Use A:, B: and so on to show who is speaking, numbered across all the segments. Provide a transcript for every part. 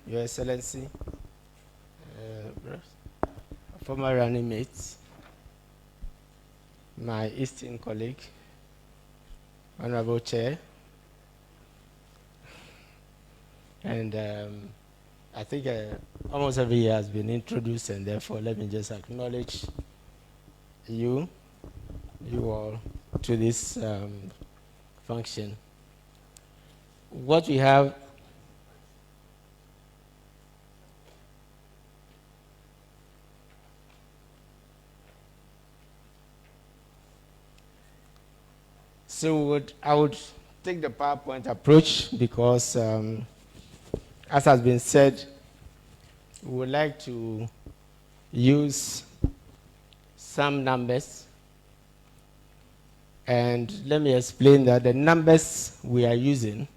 A: Your Excellency, former running mate, my esteemed colleague, Honorable Chair, and I think almost every year has been introduced, and therefore let me just acknowledge you all to this function. What we have I would take the PowerPoint approach because, as has been said, we would like to use some numbers. And let me explain that the numbers we are using,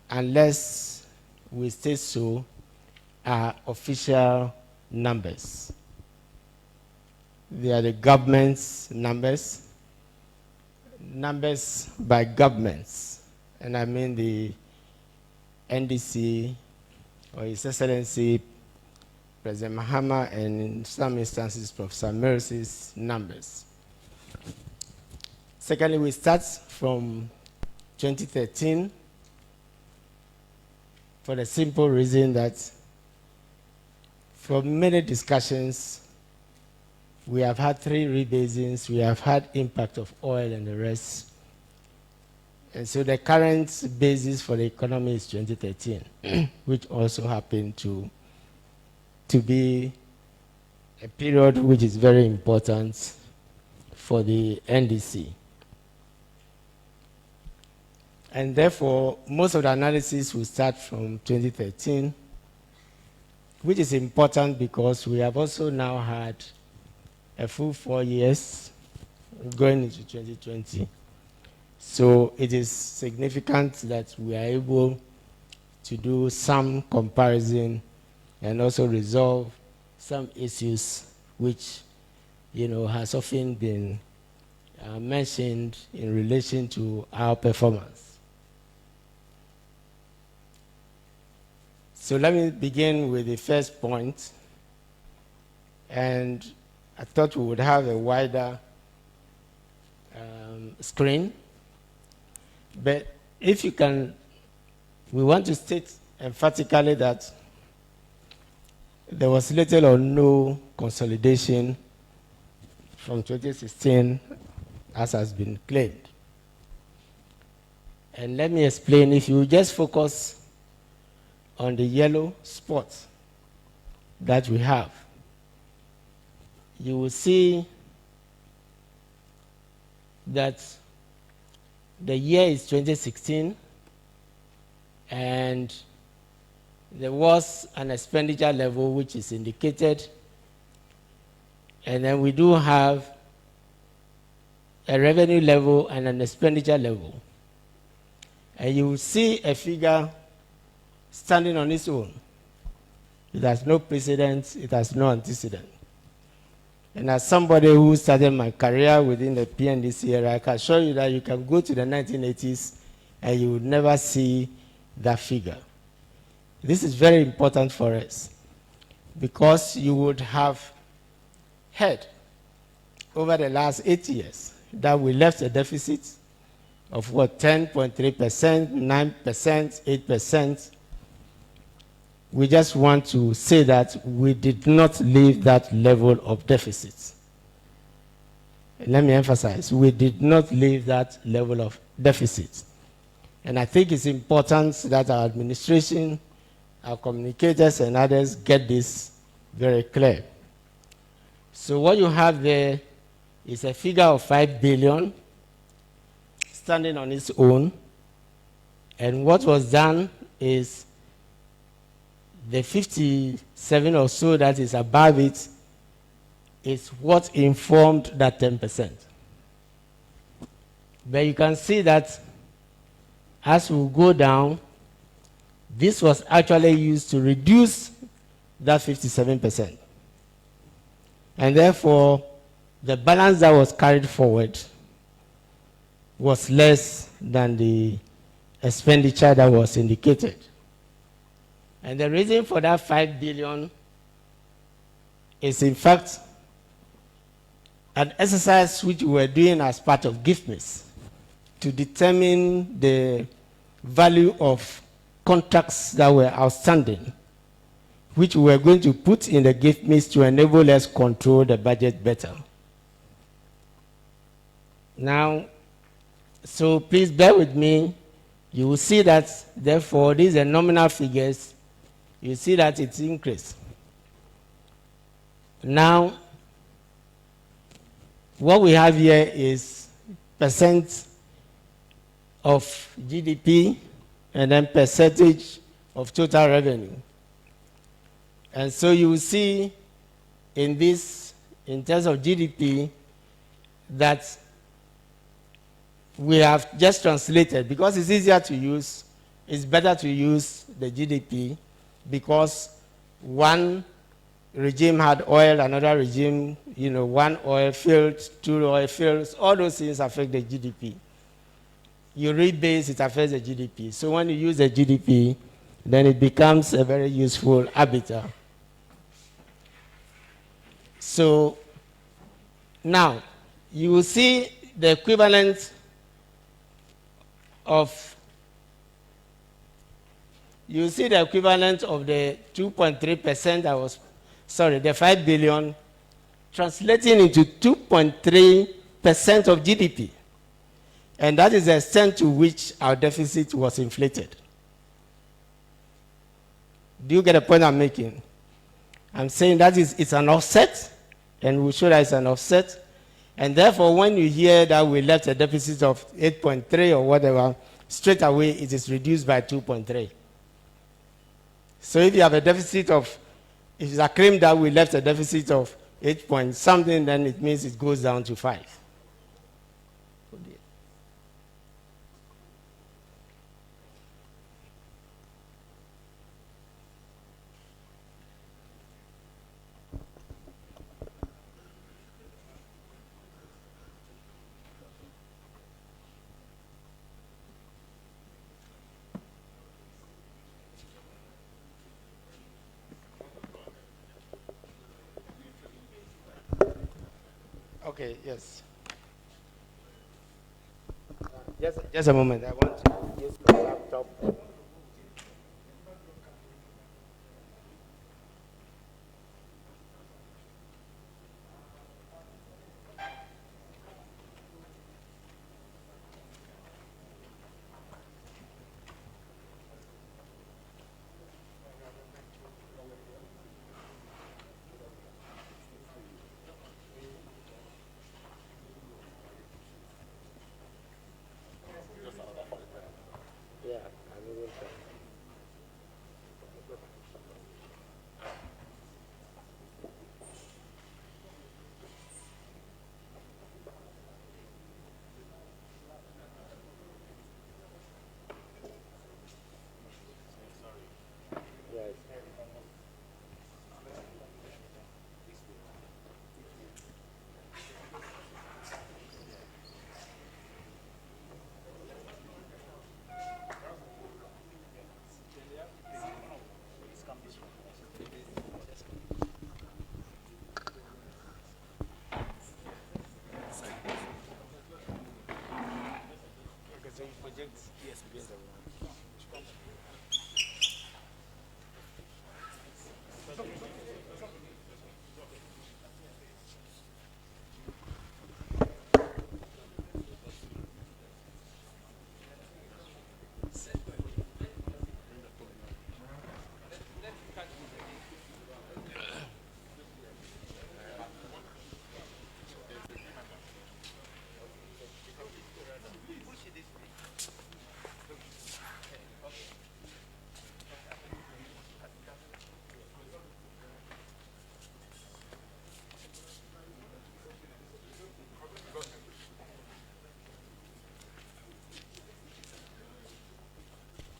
A: unless we state so, are official numbers. They are the government's numbers by governments, and I mean the NDC or His Excellency President Mahama, and in some instances Professor Mercy's numbers. Secondly, we start from 2013 for the simple reason that from many discussions, we have had 3 rebasings, we have had impact of oil and the rest. And so the current basis for the economy is 2013, which also happened to be a period which is very important for the NDC. And therefore, most of the analysis will start from 2013, which is important because we have also now had a full 4 years going into 2020. So it is significant that we are able to do some comparison and also resolve some issues which, has often been mentioned in relation to our performance. So let me begin with the first point, and I thought we would have a wider screen, but if you can, we want to state emphatically that there was little or no consolidation from 2016, as has been claimed. And let me explain. If you just focus on the yellow spots that we have, you will see that the year is 2016, and there was an expenditure level which is indicated, and then we do have a revenue level and an expenditure level. And you will see a figure standing on its own. It has no precedent, it has no antecedent. And as somebody who started my career within the PNDC era, I can assure you that you can go to the 1980s and you would never see that figure. This is very important for us because you would have heard over the last 8 years that we left a deficit of 10.3%, 9%, 8%. We just want to say that we did not leave that level of deficit. Let me emphasize, we did not leave that level of deficit. And I think it's important that our administration, our communicators and others get this very clear. So what you have there is a figure of 5 billion standing on its own. And what was done is the 57 or so that is above it is what informed that 10%. But you can see that as we go down, this was actually used to reduce that 57%. And therefore, the balance that was carried forward was less than the expenditure that was indicated. And the reason for that 5 billion is, in fact, an exercise which we were doing as part of GIFMIS to determine the value of contracts that were outstanding, which we were going to put in the GIFMIS to enable us control the budget better. Now, so please bear with me. You will see that, therefore, these are nominal figures. You see that it's increased. Now, what we have here is percent of GDP and then percentage of total revenue. And so you will see in this, in terms of GDP, that we have just translated, because it's easier to use, it's better to use the GDP, because one regime had oil, another regime, one oil field, two oil fields, all those things affect the GDP. You rebase, it affects the GDP. So when you use the GDP, then it becomes a very useful arbiter. So now, you will see the equivalent of the 2.3% that was, the 5 billion, translating into 2.3% of GDP. And that is the extent to which our deficit was inflated. Do you get the point I'm making? I'm saying that it's an offset, and we'll show that it's an offset. And therefore, when you hear that we left a deficit of 8.3 or whatever, straight away it is reduced by 2.3. So if you have a deficit of, if it's a claim that we left a deficit of 8 point something, then it means it goes down to 5. Okay, yes. Just a moment. I want to use my laptop.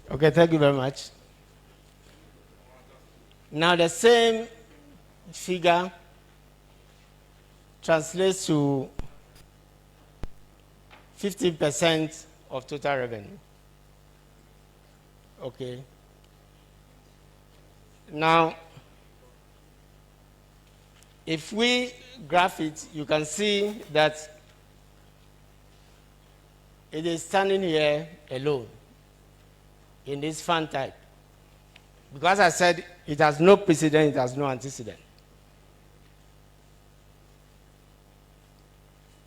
A: Okay, thank you very much. Now the same figure translates to 15% of total revenue. Okay. Now, if we graph it, you can see that it is standing here alone in this fund type. Because I said it has no precedent, it has no antecedent.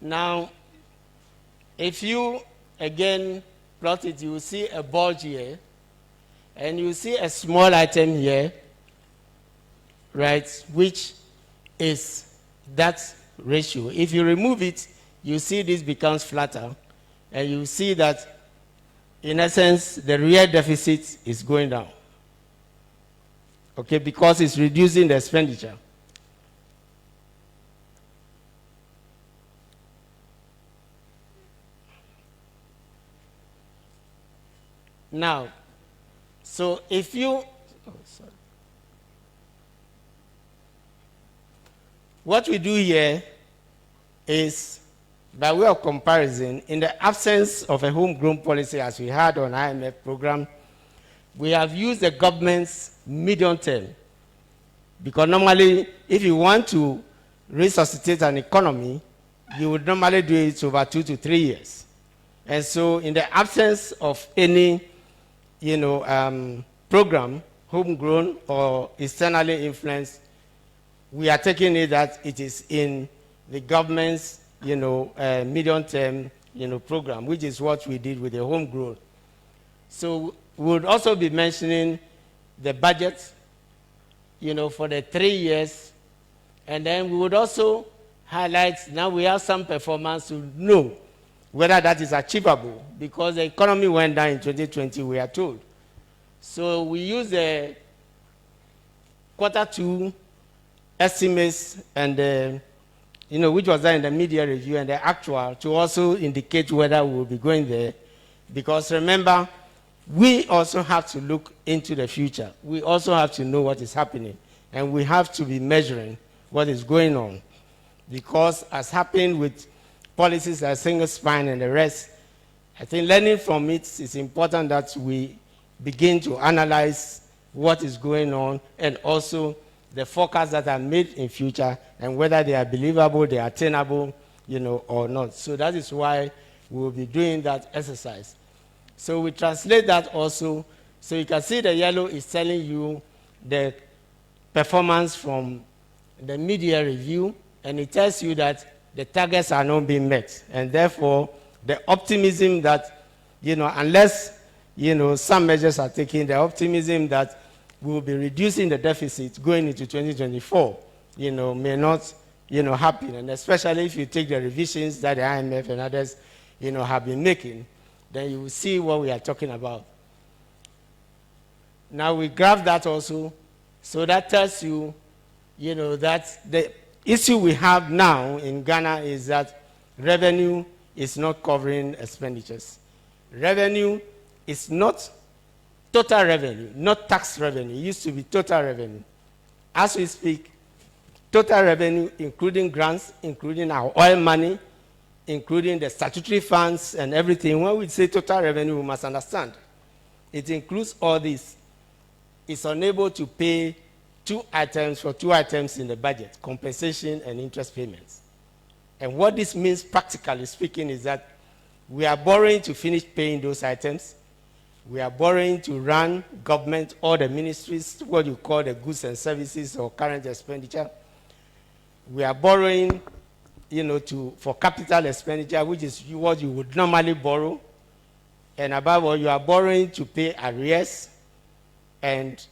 A: Now, if you again plot it, you will see a bulge here, and you see a small item here, right, which is that ratio. If you remove it, you see this becomes flatter, and you see that, in essence, the real deficit is going down. Okay, because it's reducing the expenditure. Now, so if you, what we do here is, by way of comparison, in the absence of a homegrown policy as we had on IMF program, we have used the government's medium term. Because normally, if you want to resuscitate an economy, you would normally do it over 2 to 3 years. And so in the absence of any program, homegrown or externally influenced, we are taking it that it is in the government's, medium-term, program, which is what we did with the homegrown. So we would also be mentioning the budget, for the 3 years, and then we would also highlight, now we have some performance to know whether that is achievable, because the economy went down in 2020, we are told. So we use the Q2 estimates and which was done in the media review and the actual to also indicate whether we will be going there. Because remember, we also have to look into the future. We also have to know what is happening, and we have to be measuring what is going on. Because as happened with policies like single spine and the rest, I think learning from it is important that we begin to analyze what is going on and also the forecasts that are made in future and whether they are believable, they are attainable, or not. So that is why we will be doing that exercise. So we translate that also. So you can see the yellow is telling you the performance from the media review, and it tells you that the targets are not being met. And therefore, the optimism that, unless, some measures are taken, the optimism that we will be reducing the deficit going into 2024, may not, happen. And especially if you take the revisions that the IMF and others, have been making, then you will see what we are talking about. Now we graph that also, so that tells you, that the issue we have now in Ghana is that revenue is not covering expenditures. Revenue is not total revenue, not tax revenue. It used to be total revenue. As we speak, total revenue, including grants, including our oil money, including the statutory funds and everything. When we say total revenue, we must understand it includes all this. It's unable to pay two items in the budget, compensation and interest payments. And what this means, practically speaking, is that we are borrowing to finish paying those items. We are borrowing to run government, all the ministries, what you call the goods and services or current expenditure. We are borrowing, for capital expenditure, which is what you would normally borrow. And above all, you are borrowing to pay arrears. And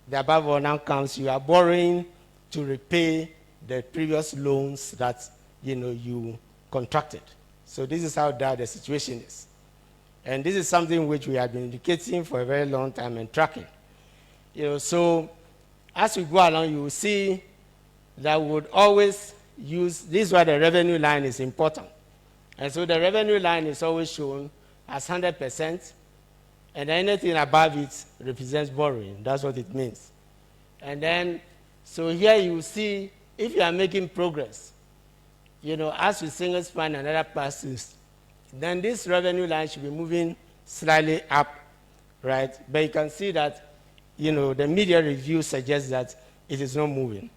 A: the above all now comes, you are borrowing to repay the previous loans that, you contracted. So this is how dire the situation is. And this is something which we have been indicating for a very long time and tracking. So as we go along, you will see that we would always use, this is why the revenue line is important. And so the revenue line is always shown as 100%, and anything above it represents borrowing. That's what it means. And then, so here you see, if you are making progress, as with single span and other passes, then this revenue line should be moving slightly up, right? But you can see that the media review suggests that it is not moving.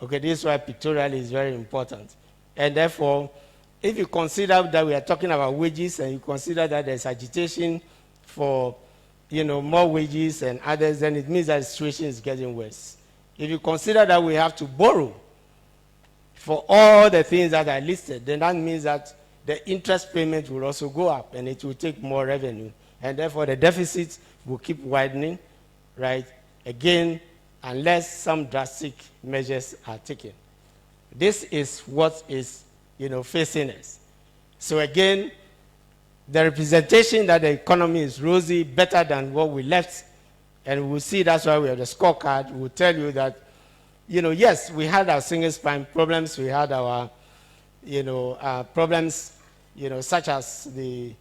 A: Okay, this is why pictorial is very important. And therefore, if you consider that we are talking about wages and you consider that there's agitation for, more wages and others, then it means that the situation is getting worse. If you consider that we have to borrow for all the things that are listed, then that means that the interest payment will also go up and it will take more revenue. And therefore, the deficit will keep widening, right? Again, unless some drastic measures are taken. This is what is, facing us. So again, the representation that the economy is rosy, better than what we left, and we'll see that's why we have the scorecard, will tell you that, yes, we had our single spine problems, we had our, problems, such as the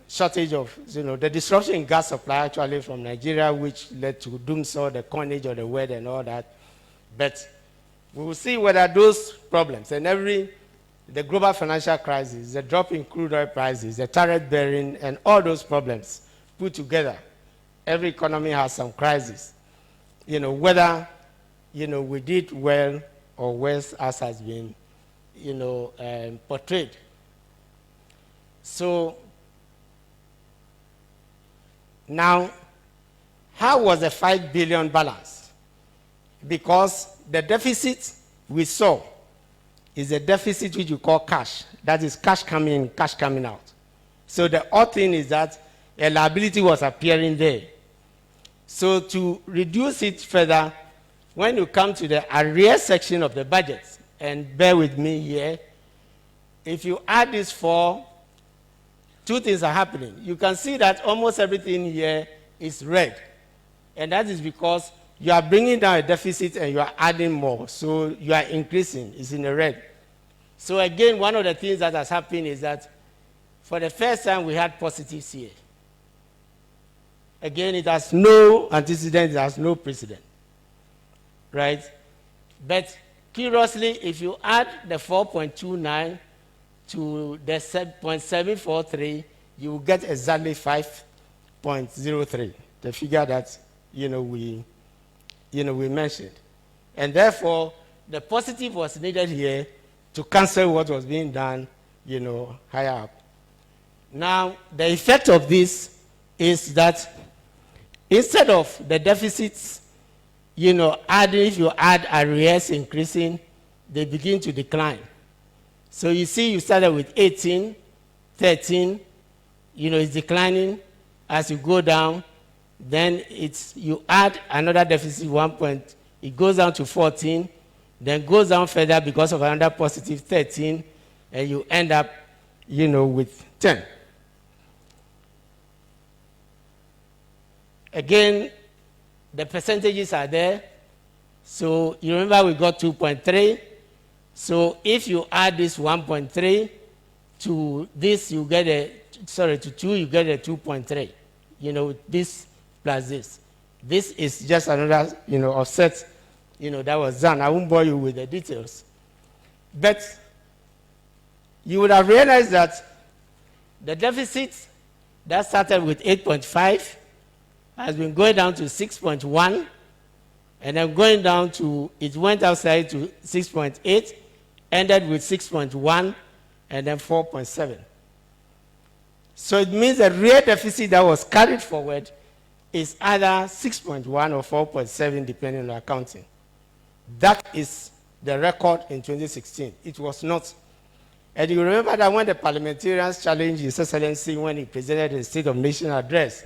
A: shortage of, the disruption in gas supply actually from Nigeria, which led to doomsday, the coinage of the word and all that. But we will see whether those problems and the global financial crisis, the drop in crude oil prices, the tariff bearing, and all those problems put together, every economy has some crisis. Whether, we did well or worse as has been, portrayed. So, now, how was the 5 billion balance? Because the deficit we saw is a deficit which you call cash. That is cash coming in, cash coming out. So the odd thing is that a liability was appearing there. So to reduce it further, when you come to the arrears section of the budget, and bear with me here, if you add this for, two things are happening. You can see that almost everything here is red. And that is because you are bringing down a deficit and you are adding more. So you are increasing. It's in the red. So again, one of the things that has happened is that for the first time we had positives here. Again, it has no antecedent, it has no precedent. Right? But curiously, if you add the 4.29 to the 0.743, you will get exactly 5.03, the figure that we mentioned. And therefore, the positive was needed here to cancel what was being done, higher up. Now, the effect of this is that instead of the deficits, if you add arrears increasing, they begin to decline. So you see, you started with 18, 13, it's declining as you go down. Then you add another deficit, 1 point, it goes down to 14, then goes down further because of another positive 13, and you end up, with 10. Again, the percentages are there. So you remember we got 2.3. So if you add this 1.3 to this, you get to 2, you get a 2.3. This plus this. This is just another, offset, that was done. I won't bore you with the details. But you would have realized that the deficit that started with 8.5 has been going down to 6.1, and then going down to, it went outside to 6.8, ended with 6.1, and then 4.7. So it means the real deficit that was carried forward is either 6.1 or 4.7, depending on the accounting. That is the record in 2016. It was not. And you remember that when the parliamentarians challenged His Excellency when he presented the State of Nation address,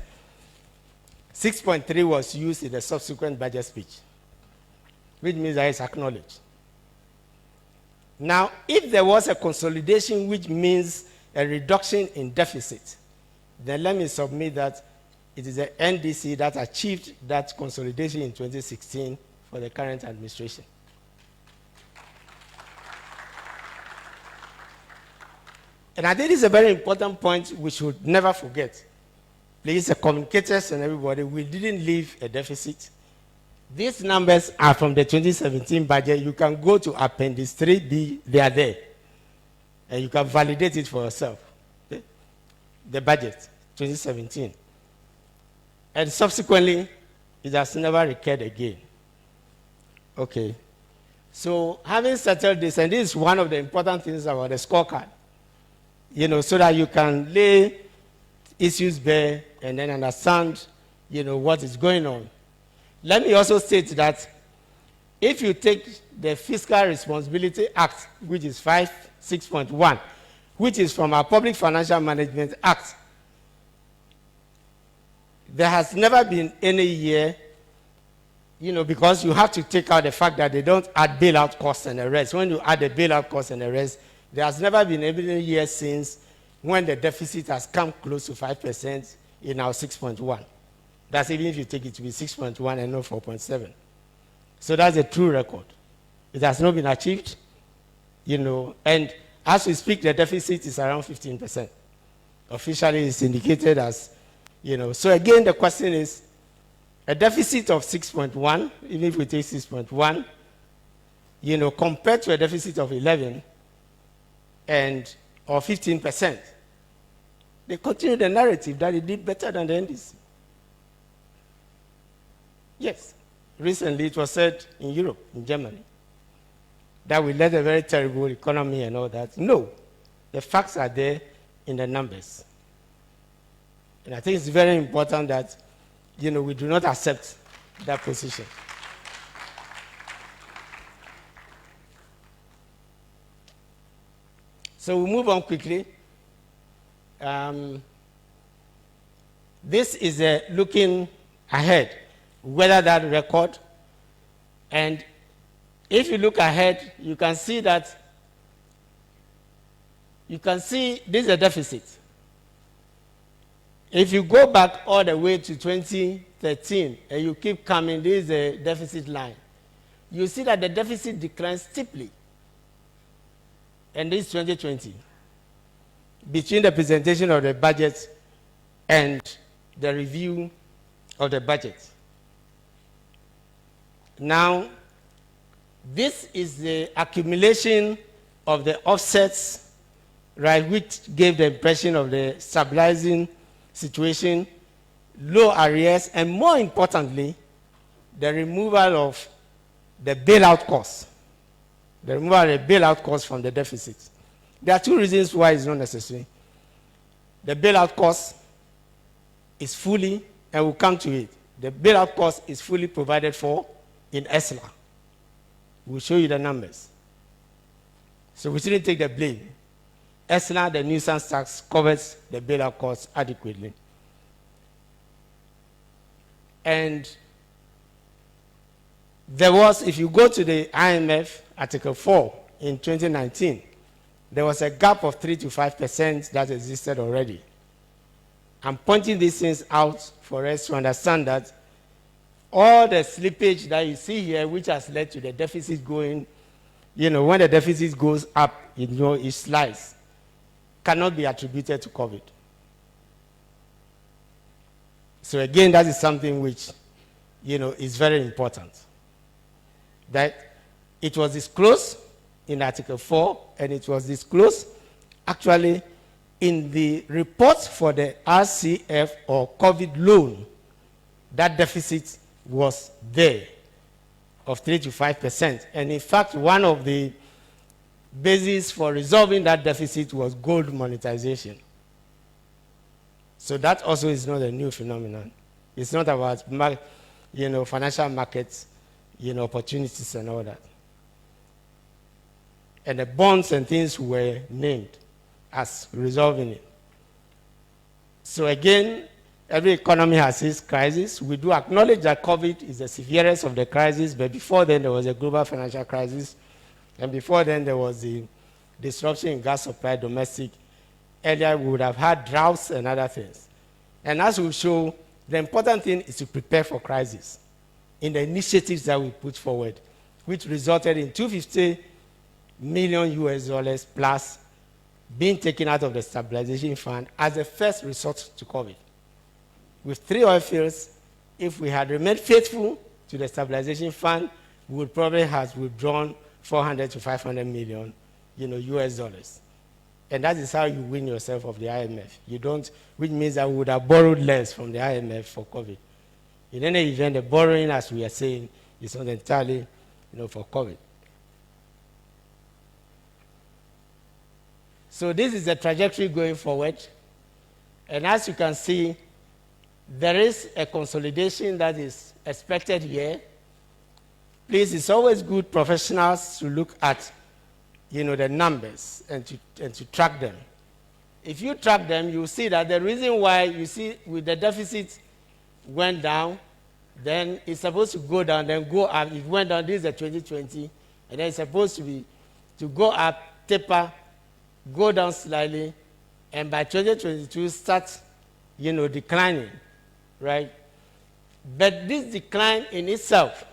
A: 6.3 was used in the subsequent budget speech, which means that it's acknowledged. Now, if there was a consolidation, which means a reduction in deficit, then let me submit that it is the NDC that achieved that consolidation in 2016 for the current administration. And I think it's a very important point we should never forget. Please, the communicators and everybody, we didn't leave a deficit. These numbers are from the 2017 budget. You can go to Appendix 3B, they are there. And you can validate it for yourself. Okay? The budget, 2017. And subsequently, It has never recurred again. Okay. So having settled this, and this is one of the important things about the scorecard, so that you can lay issues bare and then understand, what is going on. Let me also state that if you take the Fiscal Responsibility Act, which is 6.1, which is from our Public Financial Management Act, there has never been any year, because you have to take out the fact that they don't add bailout costs and the rest. When you add the bailout costs and the rest, there has never been any year since when the deficit has come close to 5% in our 6.1. That's even if you take it to be 6.1 and not 4.7. So that's a true record. It has not been achieved, and as we speak, the deficit is around 15%. Officially, it's indicated as, So again, the question is, a deficit of 6.1, even if we take 6.1, compared to a deficit of 11 or 15%, they continue the narrative that it did better than the NDC. Yes. Recently, it was said in Europe, in Germany, that we led a very terrible economy and all that. No. The facts are there in the numbers. And I think it's very important that, we do not accept that position. So we move on quickly. This is looking ahead, whether that record. And if you look ahead, you can see this is a deficit. If you go back all the way to 2013 and you keep coming, this is a deficit line. You see that the deficit declines steeply. And this is 2020. Between the presentation of the budget and the review of the budget. Now, this is the accumulation of the offsets, right, which gave the impression of the stabilizing situation, low arrears, and more importantly, the removal of the bailout costs. The removal of the bailout costs from the deficit. There are two reasons why it's not necessary. The bailout cost is fully, and we'll come to it, the bailout cost is fully provided for in ESLA. We'll show you the numbers. So we shouldn't take the blame. ESLA, the nuisance tax, covers the bailout costs adequately. And there was, if you go to the IMF Article 4 in 2019, there was a gap of 3 to 5% that existed already. I'm pointing these things out for us to understand that all the slippage that you see here, which has led to the deficit going, when the deficit goes up, it slides, cannot be attributed to COVID. So again, that is something which, is very important. That it was disclosed in Article 4, and it was disclosed actually in the report for the RCF or COVID loan. That deficit was there of 3 to 5%. And in fact, one of the bases for resolving that deficit was gold monetization. So that also is not a new phenomenon. It's not about financial markets, opportunities and all that. And the bonds and things were named as resolving it. So again, every economy has its crisis. We do acknowledge that COVID is the severest of the crisis, but before then there was a global financial crisis, and before then there was the disruption in gas supply domestic. Earlier we would have had droughts and other things. And as we show, the important thing is to prepare for crisis in the initiatives that we put forward, which resulted in $250 million plus being taken out of the stabilization fund as a first resort to COVID. With 3 oil fields, if we had remained faithful to the stabilization fund, we would probably have withdrawn 400 to 500 million, US dollars. And that is how you win yourself of the IMF. You don't, which means that we would have borrowed less from the IMF for COVID. In any event, the borrowing, as we are saying, is not entirely, for COVID. So this is the trajectory going forward. And as you can see, there is a consolidation that is expected here. Please, it's always good professionals to look at, the numbers and to track them. If you track them, you'll see that the reason why you see with the deficit went down, then it's supposed to go down, then go up. It went down, this is the 2020, and then it's supposed to go up, taper, go down slightly, and by 2022 start, declining, right? But this decline in itself,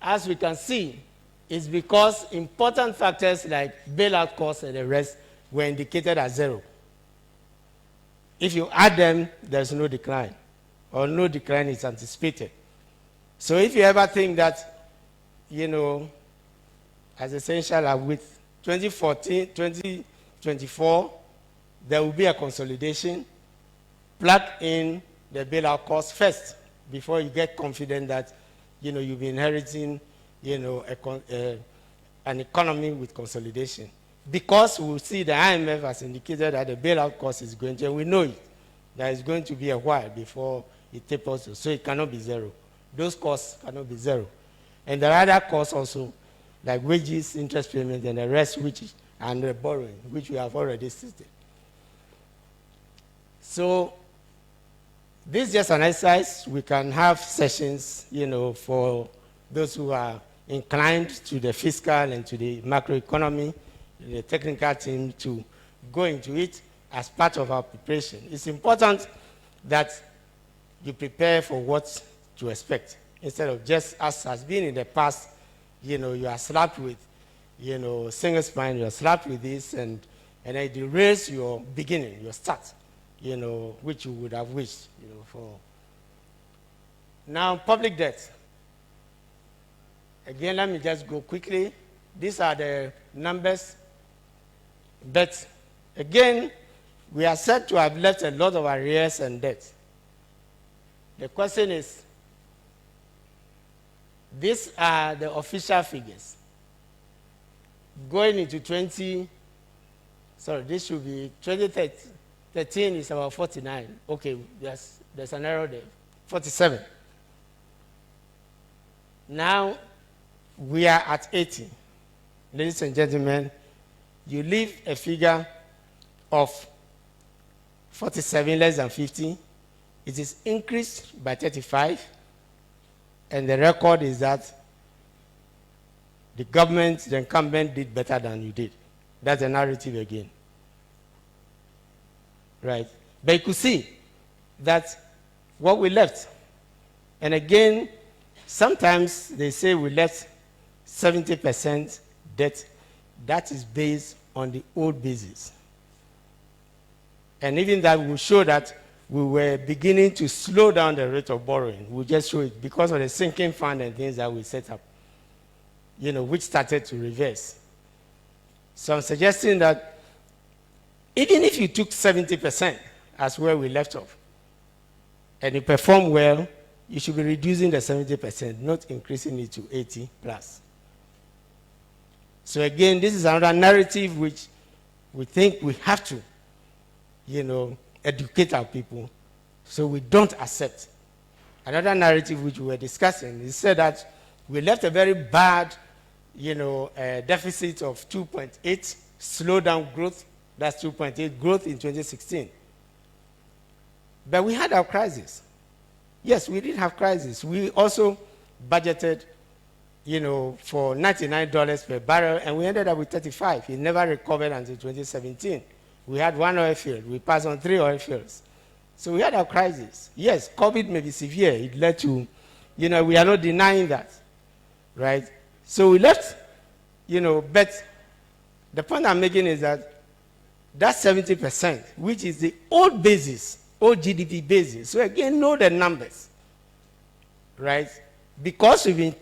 A: as we can see, is because important factors like bailout costs and the rest were indicated as zero. If you add them, there's no decline, or no decline is anticipated. So if you ever think that, as essential with 2014, 2024, there will be a consolidation, plug in the bailout cost first before you get confident that, you'll be inheriting, an economy with consolidation. Because we'll see the IMF has indicated that the bailout cost is going to, and we know it, that it's going to be a while before it tapers, so it cannot be zero. Those costs cannot be zero. And there are other costs also, like wages, interest payments, and the rest, and the borrowing, which we have already stated. So this is just an exercise. We can have sessions, for those who are inclined to the fiscal and to the macroeconomy, the technical team, to go into it as part of our preparation. It's important that you prepare for what to expect, instead of just, as has been in the past, you are slapped with, single spine, you are slapped with this, and it derails your beginning, your start, which you would have wished, for. Now, public debt. Again, let me just go quickly. These are the numbers. But again, we are said to have left a lot of arrears and debt. The question is, these are the official figures. Going into this should be 2013 is about 49. Okay, there's an error there. 47. Now, we are at 80. Ladies and gentlemen, you leave a figure of 47 less than 50. It is increased by 35. And the record is that the government, the incumbent, did better than you did. That's the narrative again. Right? But you could see that what we left. And again, sometimes they say we left 70% debt. That is based on the old basis. And even that will show that we were beginning to slow down the rate of borrowing. We'll just show it because of the sinking fund and things that we set up, which started to reverse. So I'm suggesting that even if you took 70% as where we left off, and you perform well, you should be reducing the 70%, not increasing it to 80 plus. So again, this is another narrative which we think we have to, educate our people so we don't accept. Another narrative which we were discussing is said that we left a very bad, deficit of 2.8, slow down growth. That's 2.8 growth in 2016. But we had our crisis. Yes, we did have crisis. We also budgeted, for $99 per barrel, and we ended up with 35. It never recovered until 2017. We had one oil field. We passed on 3 oil fields. So we had our crisis. Yes, COVID may be severe. It led to, we are not denying that, right? So we left, but the point I'm making is that 70%, which is the old basis, old GDP basis. So again, know the numbers, right? Because we've been,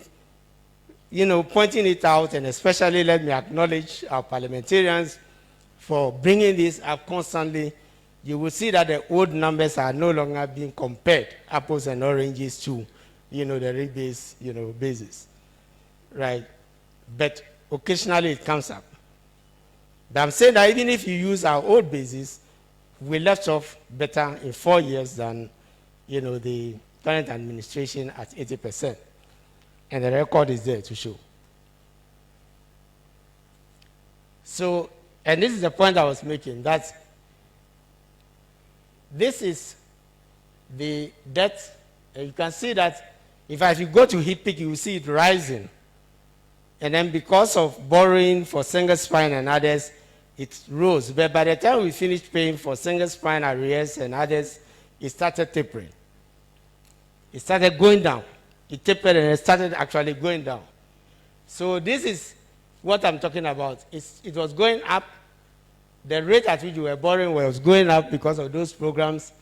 A: pointing it out, and especially let me acknowledge our parliamentarians for bringing this up constantly, you will see that the old numbers are no longer being compared, apples and oranges, to, the rebase, basis, right? But occasionally it comes up. But I'm saying that even if you use our old basis, we left off better in 4 years than, the current administration at 80%. And the record is there to show. So, and this is the point I was making, that this is the debt. And you can see that if you go to HIPIC, you will see it rising. And then because of borrowing for single spine and others, it rose. But by the time we finished paying for single spine arrears and others, it started tapering. It started going down. It tapered and it started actually going down. So this is what I'm talking about. It was going up. The rate at which we were borrowing was going up because of those programs.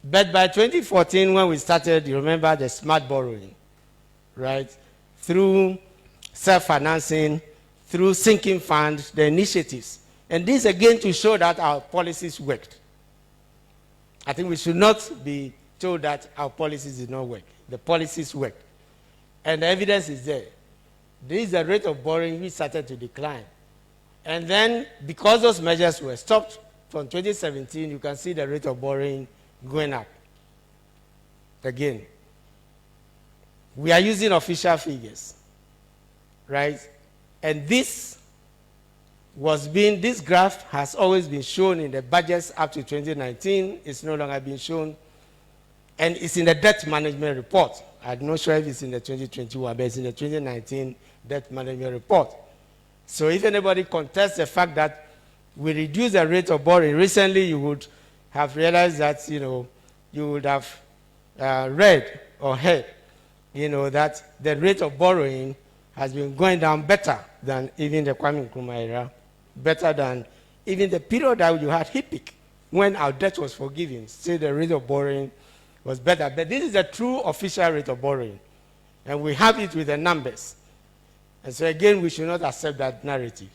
A: But by 2014, when we started, you remember the smart borrowing, right? Through self-financing, through sinking funds, the initiatives. And this again to show that our policies worked. I think we should not be told that our policies did not work. The policies worked. And the evidence is there. This is the rate of borrowing which started to decline. And then, because those measures were stopped from 2017, you can see the rate of borrowing going up. Again, we are using official figures, right? And this graph has always been shown in the budgets up to 2019. It's no longer being shown. And it's in the debt management report. I'm not sure if it's in the 2021, but it's in the 2019 debt management report. So if anybody contests the fact that we reduced the rate of borrowing recently, you would have realized that, you would have read or heard, that the rate of borrowing has been going down better than even the Kwame Nkrumah era, better than even the period that you had HIPIC, when our debt was forgiven. Still, the rate of borrowing was better. But this is the true official rate of borrowing. And we have it with the numbers. And so again, we should not accept that narrative.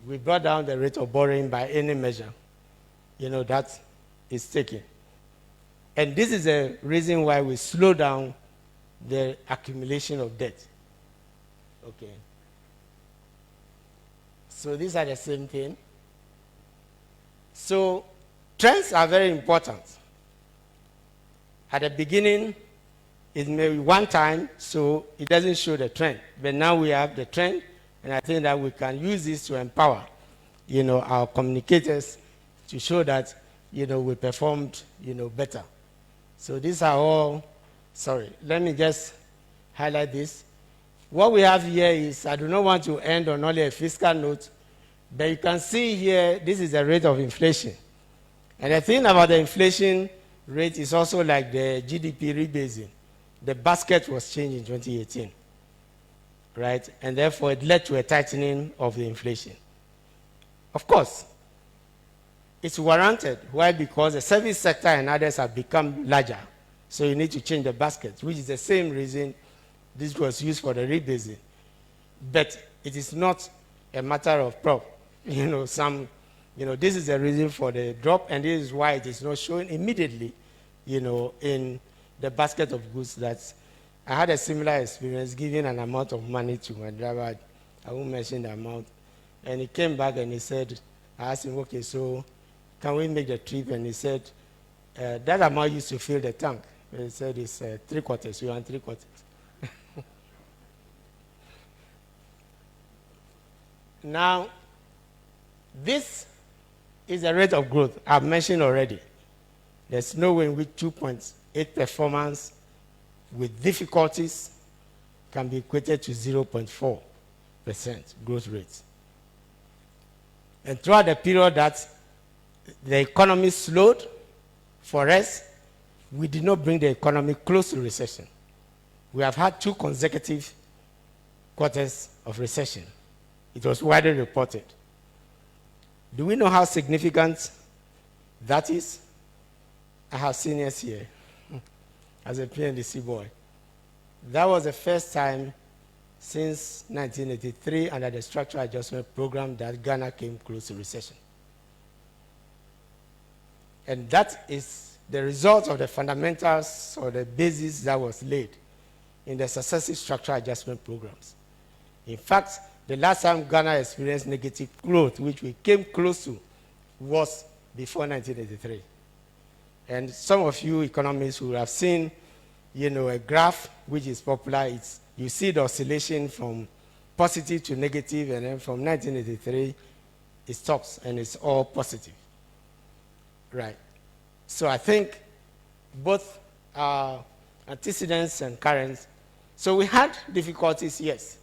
A: We brought down the rate of borrowing by any measure, that is taken. And this is the reason why we slow down the accumulation of debt. Okay. So these are the same thing. So trends are very important. At the beginning, it may be one time, so it doesn't show the trend. But now we have the trend, and I think that we can use this to empower, our communicators to show that, we performed, better. So these are all, let me just highlight this. What we have here is, I do not want to end on only a fiscal note, but you can see here, this is the rate of inflation. And the thing about the inflation rate is also like the GDP rebasing. The basket was changed in 2018, right? And therefore, it led to a tightening of the inflation. Of course, it's warranted. Why? Because the service sector and others have become larger. So you need to change the basket, which is the same reason this was used for the rebasing. But it is not a matter of prop. This is the reason for the drop, and this is why it is not showing immediately, in the basket of goods. That I had a similar experience giving an amount of money to my driver. I won't mention the amount. And he came back and he said, I asked him, okay, so can we make the trip? And he said, that amount used to fill the tank. He said it's 3/4. We want 3/4. Now, this is the rate of growth I've mentioned already. There's no way in which 2.8 performance with difficulties can be equated to 0.4% growth rate. And throughout the period that the economy slowed, for us, we did not bring the economy close to recession. We have had 2 consecutive quarters of recession. It was widely reported. Do we know how significant that is? I have seniors here as a PNDC boy. That was the first time since 1983 under the Structural Adjustment Program that Ghana came close to recession. And that is the result of the fundamentals or the basis that was laid in the successive structural adjustment programs. In fact, the last time Ghana experienced negative growth, which we came close to, was before 1983. And some of you economists who have seen, a graph which is popular, you see the oscillation from positive to negative, and then from 1983, it stops and it's all positive. Right. So I think both antecedents and currents. So we had difficulties, yes.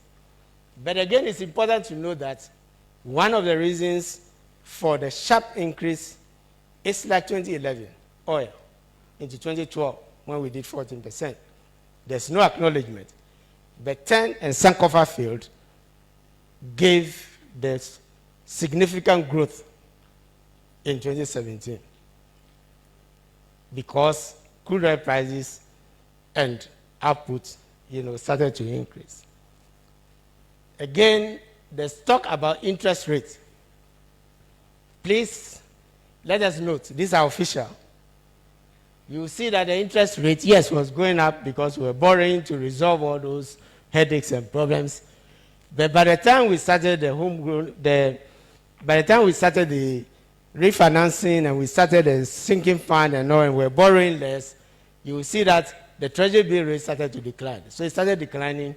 A: But again, it's important to know that one of the reasons for the sharp increase is like 2011, oil, into 2012, when we did 14%. There's no acknowledgement. But 10 and Sankofa field gave the significant growth in 2017 because crude oil prices and output, started to increase. Again, there's talk about interest rates. Please, let us note, these are official. You see that the interest rate, yes, was going up because we were borrowing to resolve all those headaches and problems. But by the time we started by the time we started the refinancing and we started the sinking fund and all, and we're borrowing less, you will see that the treasury bill rate started to decline. So it started declining,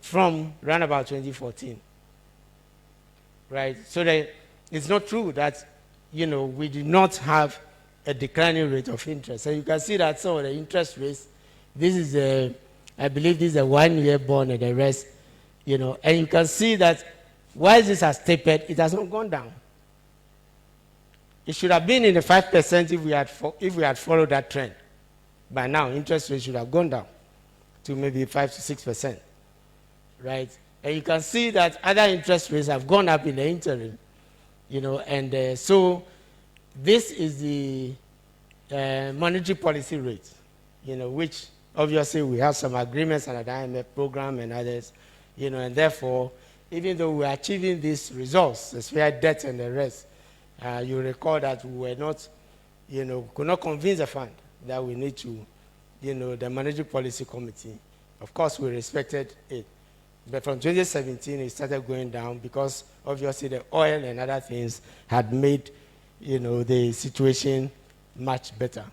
A: from around about 2014. Right? So it's not true that, we did not have a declining rate of interest. And you can see that some of the interest rates, I believe this is a 1-year bond and the rest, and you can see that while this has tapered, it has not gone down. It should have been in the 5% if we had followed that trend. By now, interest rates should have gone down to maybe 5 to 6%, right? And you can see that other interest rates have gone up in the interim, and so this is the monetary policy rate, which obviously we have some agreements under the IMF program and others, and therefore, even though we're achieving these results, especially debt and the rest, you recall that we were not, could not convince the fund that we need to, the Monetary Policy Committee. Of course, we respected it. But from 2017, it started going down because obviously the oil and other things had made, the situation much better.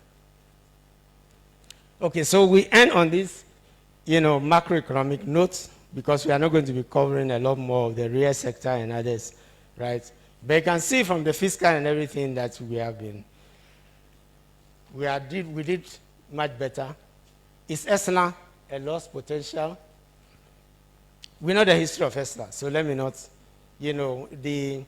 A: Okay, so we end on this, macroeconomic notes because we are not going to be covering a lot more of the real sector and others, right? But you can see from the fiscal and everything that we did much better. Is ESNA a lost potential? We know the history of ESNA, so let me not, the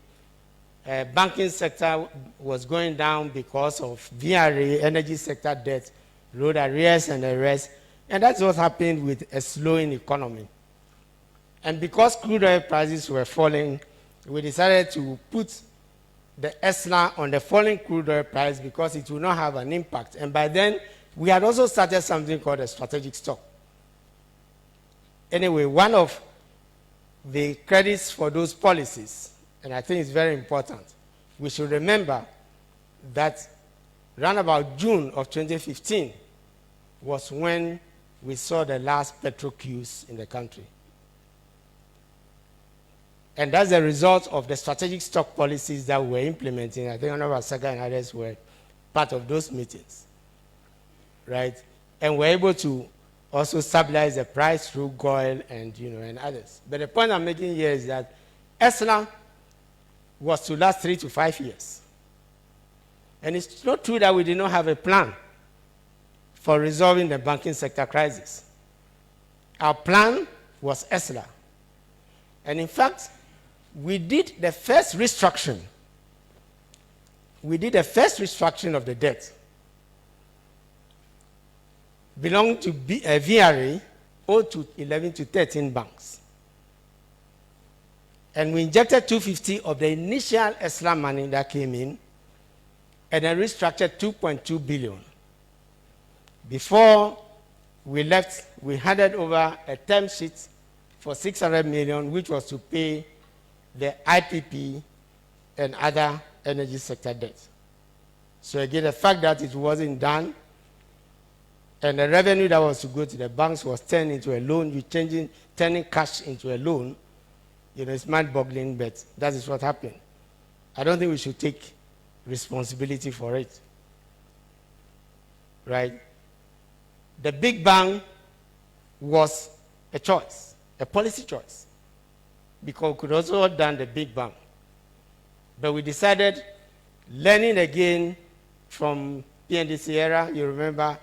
A: banking sector was going down because of VRA, energy sector debt, road arrears and the rest, and that's what happened with a slowing economy. And because crude oil prices were falling, we decided to put the ESNA on the falling crude oil price because it will not have an impact. And by then, we had also started something called a strategic stock. Anyway, one of the credits for those policies, and I think it's very important, we should remember that around about June of 2015 was when we saw the last petrol queues in the country. And that's the result of the strategic stock policies that we were implementing. I think Honorable Saka and others were part of those meetings, right? And we're able to also stabilize the price through oil and, and others. But the point I'm making here is that ESNA was to last 3 to 5 years. And it's not true that we did not have a plan for resolving the banking sector crisis. Our plan was ESNA. And in fact, we did the first restructuring. We did the first restructuring of the debt. Belonged to VRA, owed to 11 to 13 banks. And we injected 250 of the initial ESNA money that came in, and then restructured 2.2 billion. Before we left, we handed over a term sheet for 600 million, which was to pay the IPP and other energy sector debt. So again, the fact that it wasn't done, and the revenue that was to go to the banks was turned into a loan, turning cash into a loan, it's mind-boggling, but that is what happened. I don't think we should take responsibility for it. Right? The Big Bang was a choice, a policy choice, because we could also have done the Big Bang. But we decided, learning again from PNDC era, you remember,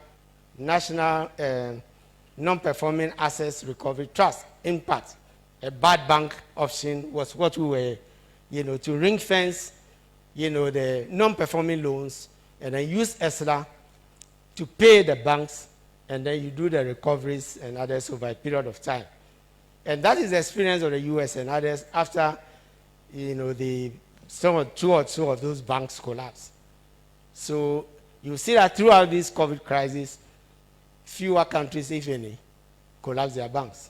A: National Non-Performing Assets Recovery Trust, in part, a bad bank option was what we were, to ring fence, the non-performing loans, and then use ESLA to pay the banks, and then you do the recoveries and others over a period of time. And that is the experience of the US and others after, two or two of those banks collapsed. So you see that throughout this COVID crisis, fewer countries, if any, collapse their banks.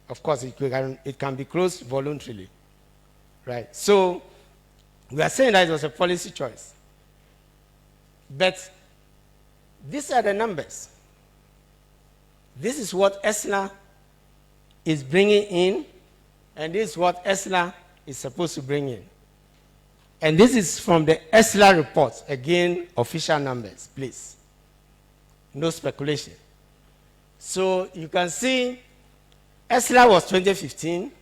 A: Of course, it can be closed voluntarily, right? So we are saying that it was a policy choice. But these are the numbers. This is what ESLA is bringing in, and this is what ESLA is supposed to bring in. And this is from the ESLA report. Again, official numbers, please. No speculation. So you can see ESLA was 2015.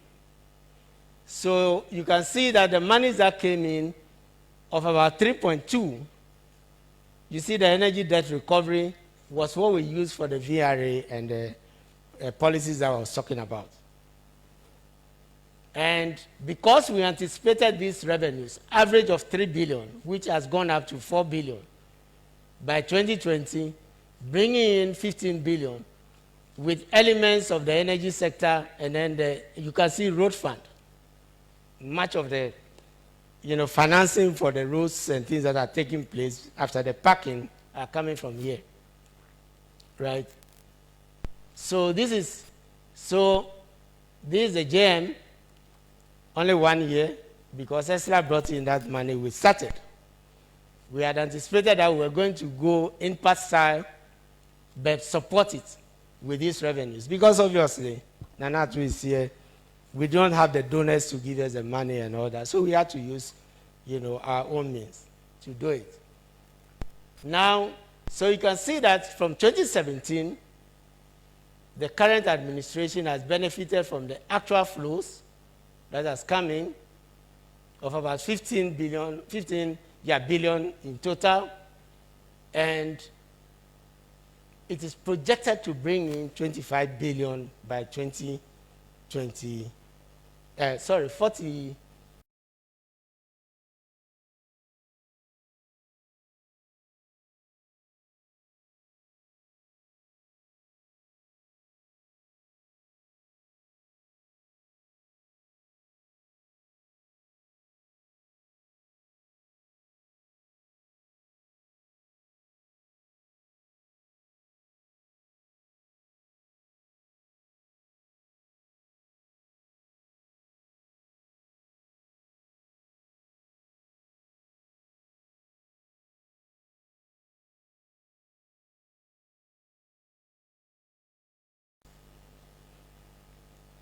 A: So you can see that the monies that came in of about 3.2, you see the energy debt recovery was what we used for the VRA and the policies that I was talking about. And because we anticipated these revenues, average of 3 billion, which has gone up to 4 billion by 2020, bringing in 15 billion with elements of the energy sector, and then you can see road fund. Much of the financing for the roads and things that are taking place after the parking are coming from here. Right? So this is the JM, only 1 year, because ESLA brought in that money, we started. We had anticipated that we were going to go in part style, but support it with these revenues. Because obviously, Nanatu is here, we don't have the donors to give us the money and all that. So we had to use, our own means to do it. Now, so you can see that from 2017, the current administration has benefited from the actual flows that has come in of about 15 billion in total, and it is projected to bring in 25 billion by 2020. 40.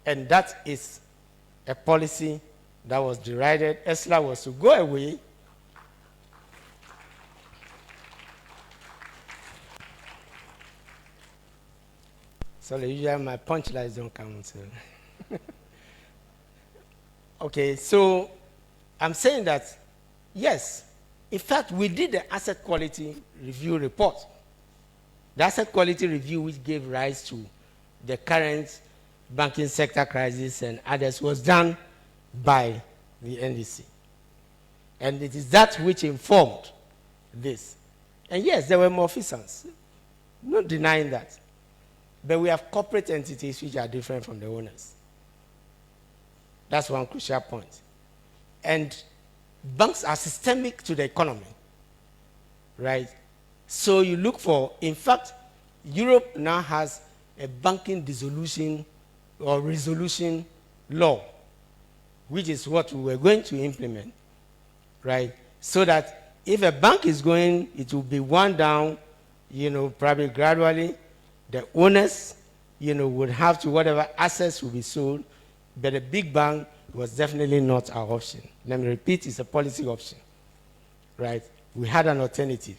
A: And that is a policy that was derided. ESLA was to go away. Sorry, usually my punchlines don't come. So. Okay, so I'm saying that, yes, in fact, we did the asset quality review report. The asset quality review which gave rise to the current banking sector crisis and others was done by the NDC. And it is that which informed this. And yes, there were more officers. Not denying that. But we have corporate entities which are different from the owners. That's one crucial point. And banks are systemic to the economy, right? So you look for, in fact, Europe now has a banking dissolution or resolution law, which is what we were going to implement, right? So that if a bank is going, it will be wound down, probably gradually. The owners, would have to, whatever assets will be sold, but a big bank was definitely not our option. Let me repeat, it's a policy option, right? We had an alternative,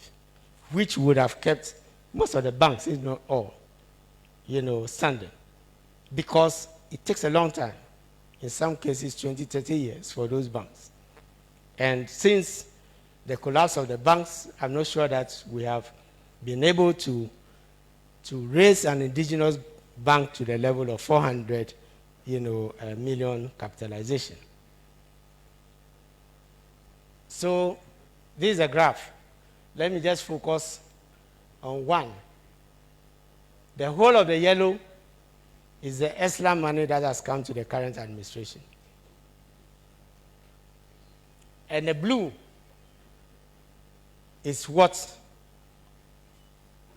A: which would have kept most of the banks, if not all, standing, because it takes a long time. In some cases, 20, 30 years for those banks. And since the collapse of the banks, I'm not sure that we have been able to raise an indigenous bank to the level of 400 million capitalization. So this is a graph. Let me just focus on one. The whole of the yellow is the ESLA money that has come to the current administration. And the blue is what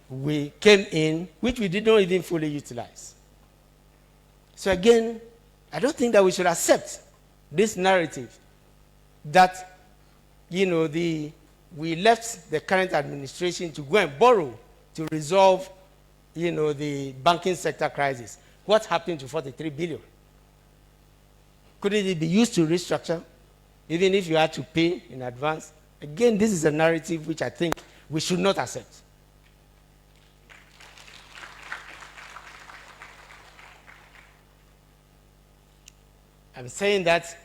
A: we came in, which we did not even fully utilize. So again, I don't think that we should accept this narrative that, we left the current administration to go and borrow to resolve, the banking sector crisis. What happened to 43 billion? Couldn't it be used to restructure, even if you had to pay in advance? Again, this is a narrative which I think we should not accept. I'm saying that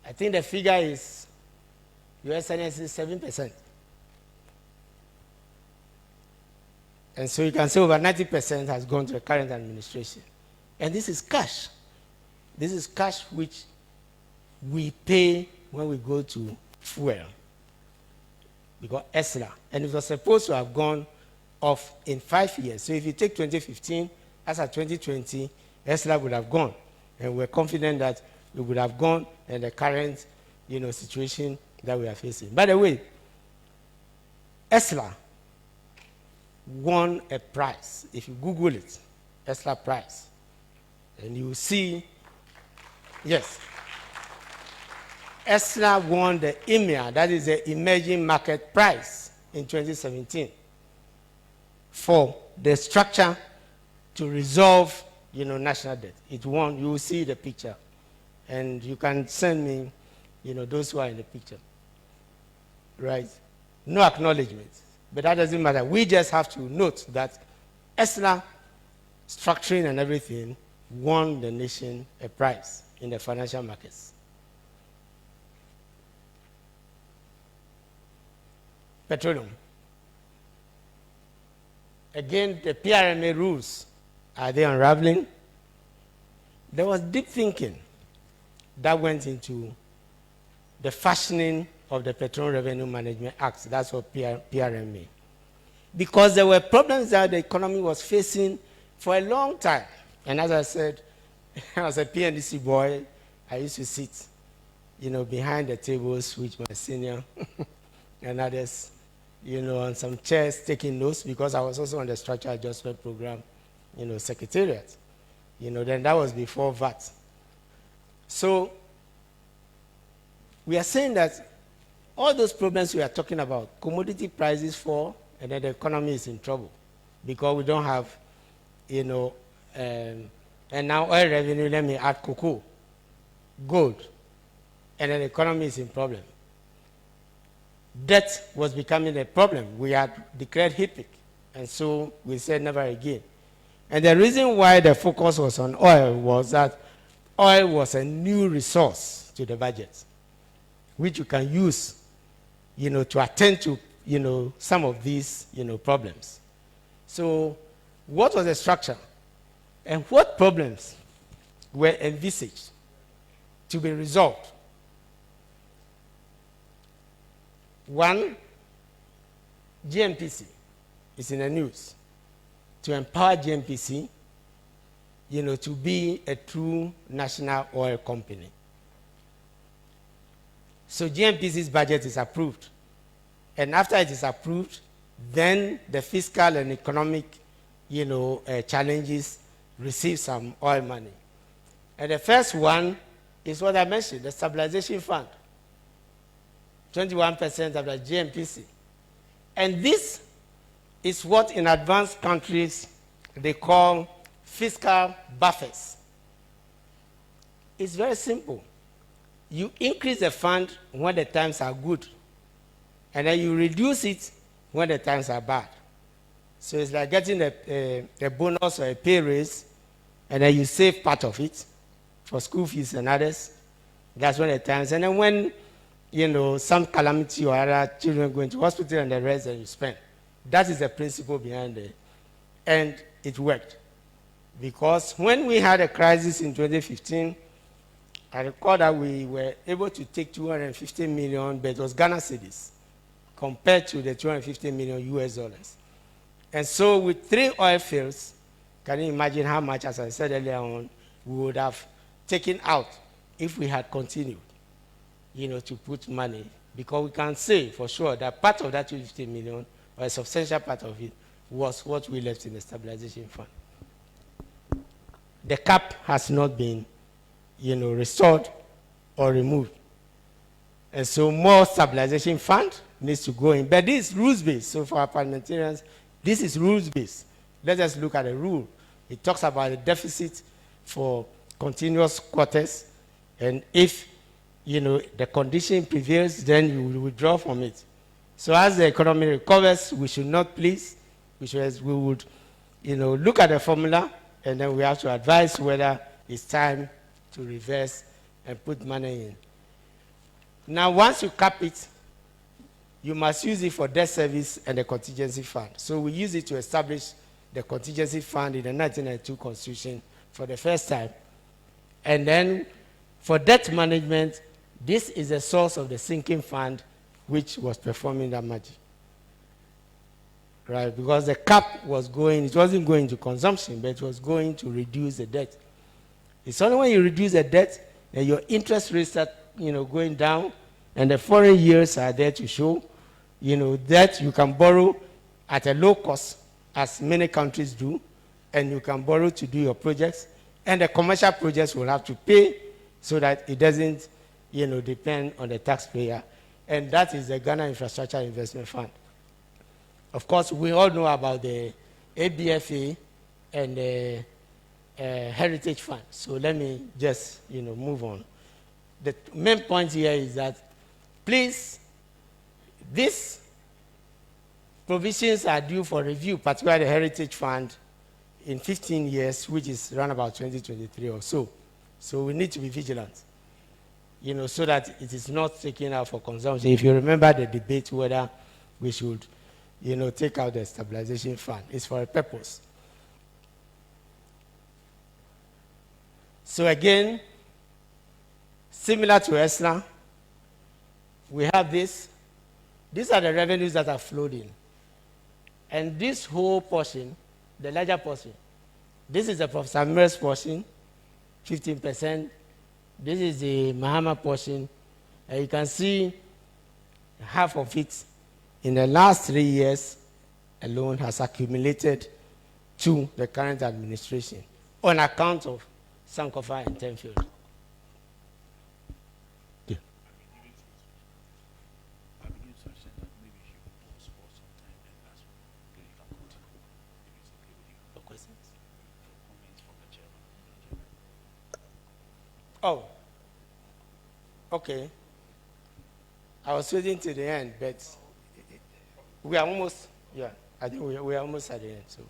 A: I think the figure is USNS is 7%. And so you can say over 90% has gone to the current administration. And this is cash. This is cash which we pay when we go to fuel. Because ESLA. And it was supposed to have gone off in 5 years. So if you take 2015, as at 2020, ESLA would have gone. And we're confident that we would have gone in the current, situation that we are facing. By the way, ESLA won a prize. If you Google it, ESLA prize, and you will see, yes, ESLA won the EMEA, that is the Emerging Market Prize, in 2017 for the structure to resolve, national debt. It won. You will see the picture, and you can send me, those who are in the picture, right? No acknowledgement. But that doesn't matter. We just have to note that ESLA structuring and everything won the nation a prize in the financial markets. Petroleum. Again, the PRMA rules, are they unraveling? There was deep thinking that went into the fashioning of the Petroleum Revenue Management Act. That's what PRMA. Because there were problems that the economy was facing for a long time. And as I said, as a PNDC boy, I used to sit, behind the tables with my senior and others, on some chairs taking notes, because I was also on the Structural Adjustment Program, secretariat. Then that was before VAT. So we are saying that all those problems we are talking about, commodity prices fall, and then the economy is in trouble because we don't have, and now oil revenue, let me add cocoa, gold, and then the economy is in problem. Debt was becoming a problem. We had declared HIPIC, and so we said never again. And the reason why the focus was on oil was that oil was a new resource to the budget, which you can use, to attend to, some of these, problems. So what was the structure? And what problems were envisaged to be resolved? One, GMPC is in the news. To empower GMPC, to be a true national oil company. So GMPC's budget is approved. And after it is approved, then the fiscal and economic, challenges receive some oil money. And the first one is what I mentioned, the stabilization fund. 21% of the GMPC. And this is what in advanced countries they call fiscal buffers. It's very simple. You increase the fund when the times are good, and then you reduce it when the times are bad. So it's like getting a bonus or a pay raise, and then you save part of it for school fees and others. That's when the times. And then when, some calamity or other children go into hospital and the rest, and you spend. That is the principle behind it. And it worked. Because when we had a crisis in 2015, I recall that we were able to take 250 million, but it was Ghana cedis, compared to the 250 million US dollars. And so with 3 oil fields, can you imagine how much, as I said earlier on, we would have taken out if we had continued, to put money? Because we can say for sure that part of that 250 million, or a substantial part of it, was what we left in the stabilization fund. The cap has not been, restored or removed. And so more stabilization fund needs to go in. But this is rules-based. So for our parliamentarians, this is rules-based. Let us look at the rule. It talks about the deficit for continuous quarters. And if, the condition prevails, then you will withdraw from it. So as the economy recovers, we should not please. We would, look at the formula, and then we have to advise whether it's time to reverse and put money in. Now, once you cap it, you must use it for debt service and the contingency fund. So we use it to establish the contingency fund in the 1992 Constitution for the first time. And then for debt management, this is the source of the sinking fund, which was performing that magic. Right, because the cap was it wasn't going to consumption, but it was going to reduce the debt. It's only when you reduce the debt and your interest rates start, going down, and the foreign yields are there to show, that you can borrow at a low cost, as many countries do, and you can borrow to do your projects, and the commercial projects will have to pay so that it doesn't, depend on the taxpayer. And that is the Ghana Infrastructure Investment Fund. Of course, we all know about the ABFA and the Heritage Fund. So let me just, move on. The main point here is that, please, these provisions are due for review, particularly the Heritage Fund, in 15 years, which is around about 2023 or so. So we need to be vigilant, so that it is not taken out for consumption. If you remember the debate whether we should take out the stabilization fund. It's for a purpose. So again, similar to ESNA, we have this. These are the revenues that are flowed in. And this whole portion, the larger portion, this is the Professor Mills portion, 15%. This is the Mahama portion. And you can see half of it in the last 3 years alone has accumulated to the current administration on account of Sankofa and Tenfield. Yeah. Oh, okay. I was waiting to the end, but we are almost, I think we are almost at the end. So,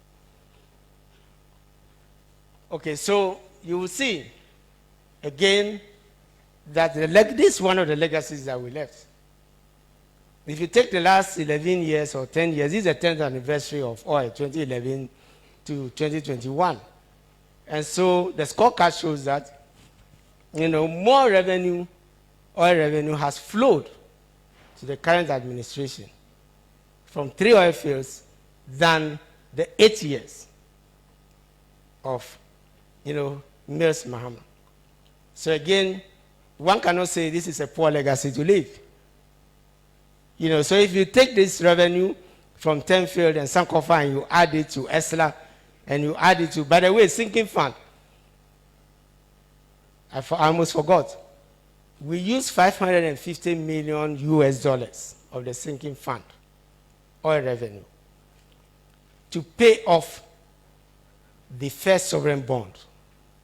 A: okay, so you will see again that this is one of the legacies that we left. If you take the last 11 years or 10 years, this is the 10th anniversary of oil, 2011 to 2021. And so the scorecard shows that, more revenue, oil revenue has flowed to the current administration from 3 oil fields than the 8 years of, Mills Mahama. So again, one cannot say this is a poor legacy to leave. So if you take this revenue from Tenfield and Sankofa and you add it to ESLA and you add it to, by the way, sinking fund, I almost forgot. we used 550 million US dollars of the sinking fund, oil revenue, to pay off the first sovereign bond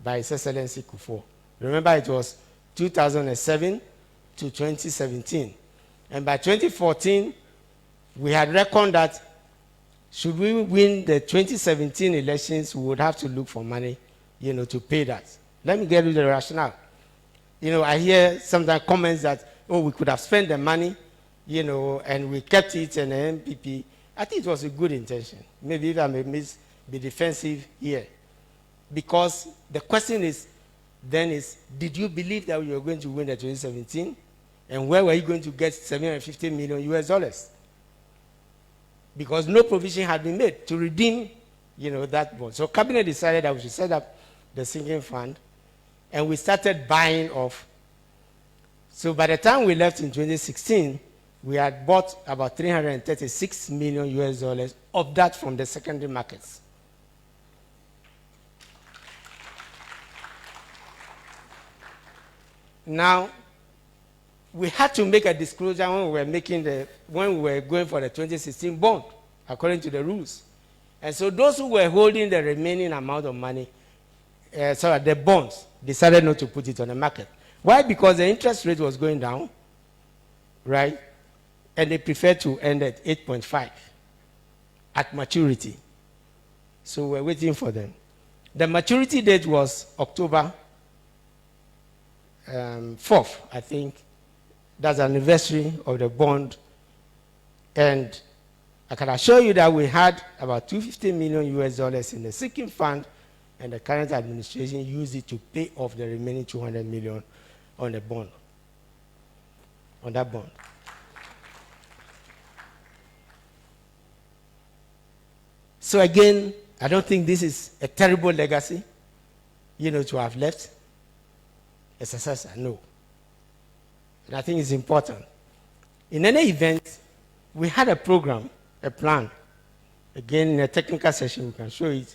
A: by His Excellency Kufuor. Remember, it was 2007 to 2017. And by 2014, we had reckoned that should we win the 2017 elections, we would have to look for money, to pay that. Let me get you the rationale. I hear sometimes comments that, oh, we could have spent the money, and we kept it and the MPP. I think it was a good intention. Maybe if I may be defensive here. Because the question is, did you believe that you were going to win the 2017? And where were you going to get 750 million US dollars? Because no provision had been made to redeem, that bond. So Cabinet decided that we should set up the sinking fund, and we started buying off. So by the time we left in 2016, we had bought about 336 million US dollars of that from the secondary markets. Now, we had to make a disclosure when we were going for the 2016 bond, according to the rules. And so those who were holding the remaining amount of money, the bonds, decided not to put it on the market. Why? Because the interest rate was going down, right? And they preferred to end at 8.5 at maturity. So we're waiting for them. The maturity date was October 4th, I think. That's the anniversary of the bond. And I can assure you that we had about 250 million US dollars in the sinking fund, and the current administration used it to pay off the remaining 200 million on the bond, on that bond. So again, I don't think this is a terrible legacy, to have left. A successor, no. And I think it's important. In any event, we had a program, a plan. Again, in a technical session, we can show it.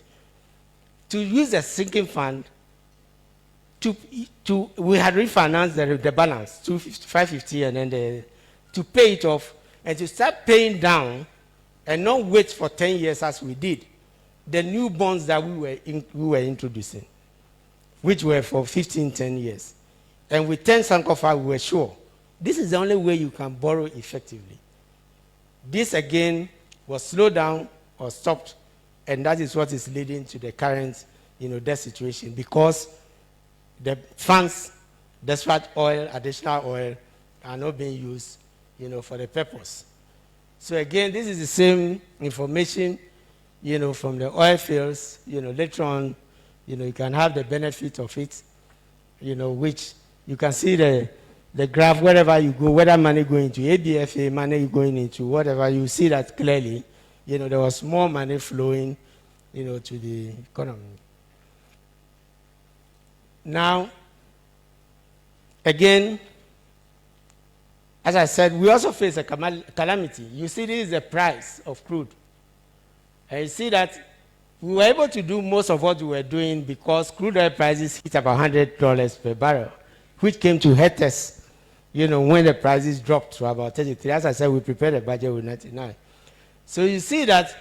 A: To use the sinking fund, we had refinanced the balance, 550, and then to pay it off, and to start paying down, and not wait for 10 years as we did, the new bonds that we were introducing, which were for 10 years. And with 10 Sankofa, we were sure this is the only way you can borrow effectively. This again was slowed down or stopped, and that is what is leading to the current, debt situation, because the funds, despite oil, additional oil, are not being used, for the purpose. So again, this is the same information, from the oil fields. Later on, you can have the benefit of it, which you can see the graph wherever you go, whether money going into ABFA, money going into whatever, you see that clearly. There was more money flowing, to the economy. Now, again, as I said, we also face a calamity. You see, this is the price of crude. And you see that we were able to do most of what we were doing because crude oil prices hit about $100 per barrel, which came to hurt us, when the prices dropped to about 33. As I said, we prepared a budget with 99. So you see that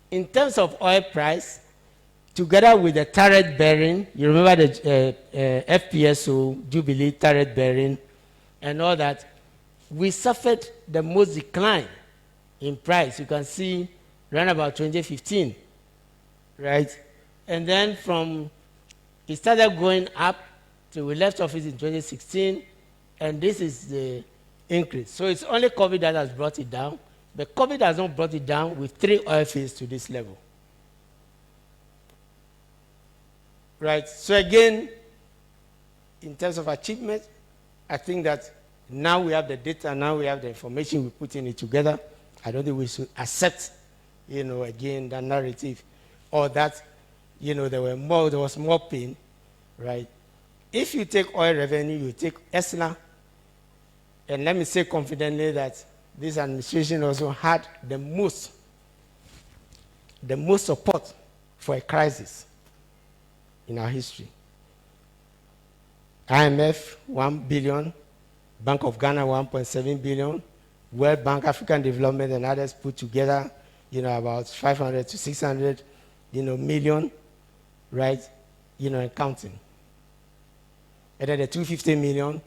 A: in terms of oil price, together with the tariff bearing, you remember the FPSO, Jubilee, tariff bearing, and all that, we suffered the most decline in price. You can see around about 2015, right? And then it started going up till we left office in 2016, and this is the increase. So it's only COVID that has brought it down, but COVID has not brought it down with 3 oil fields to this level. Right? So again, in terms of achievement, I think that now we have the data, now we have the information, we're putting it together. I don't think we should accept, again, that narrative, or that, there was more pain, right? If you take oil revenue, you take ESNA, and let me say confidently that this administration also had the most support for a crisis in our history. IMF, $1 billion, Bank of Ghana 1.7 billion, World Bank, African Development, and others put together, about 500 to 600, million, right, and counting. And then the 250 million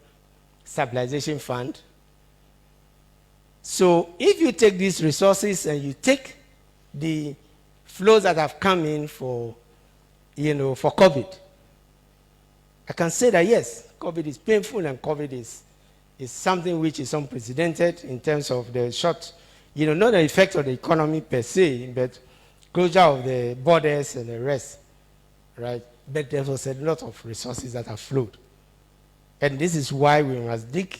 A: stabilization fund. So if you take these resources and you take the flows that have come in for COVID, I can say that yes, COVID is painful and COVID is something which is unprecedented in terms of the short, not the effect of the economy per se, but closure of the borders and the rest, right? But there was a lot of resources that have flowed. And this is why we must dig